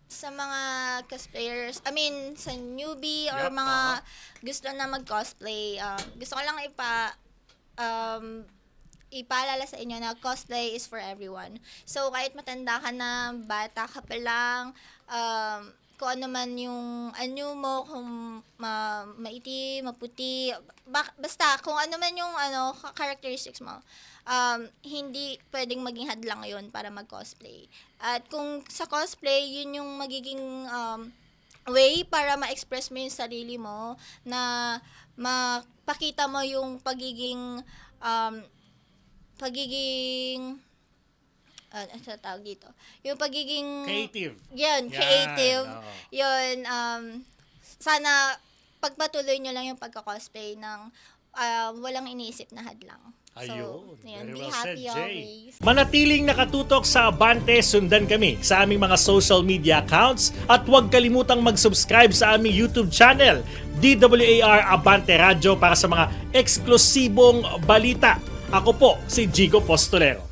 sa mga cosplayers, I mean, sa newbie or Yup, mga oo. gusto na mag-cosplay, gusto ko lang um, ipaalala sa inyo na cosplay is for everyone. So, kahit matanda ka na, bata ka pa lang, kung ano man yung anyo mo, kung maitim, maputi, basta kung ano man yung characteristics mo, hindi pwedeng maging hadlang yon para mag-cosplay. At kung sa cosplay, yun yung magiging way para ma-express mo yung sarili mo, na mapakita mo yung um, pagiging ano sa tawag dito? Yung pagiging Creative. yun, Yan, creative. oo. Yun, sana pagpatuloy nyo lang yung pagka-cosplay ng walang iniisip na hadlang. Ayun, Yun, very be well said, happy Jay. always. Manatiling nakatutok sa Abante, sundan kami sa aming mga social media accounts at huwag kalimutang mag-subscribe sa aming YouTube channel, DWAR Abante Radio, para sa mga eksklusibong balita. Ako po si Jigo Postolero.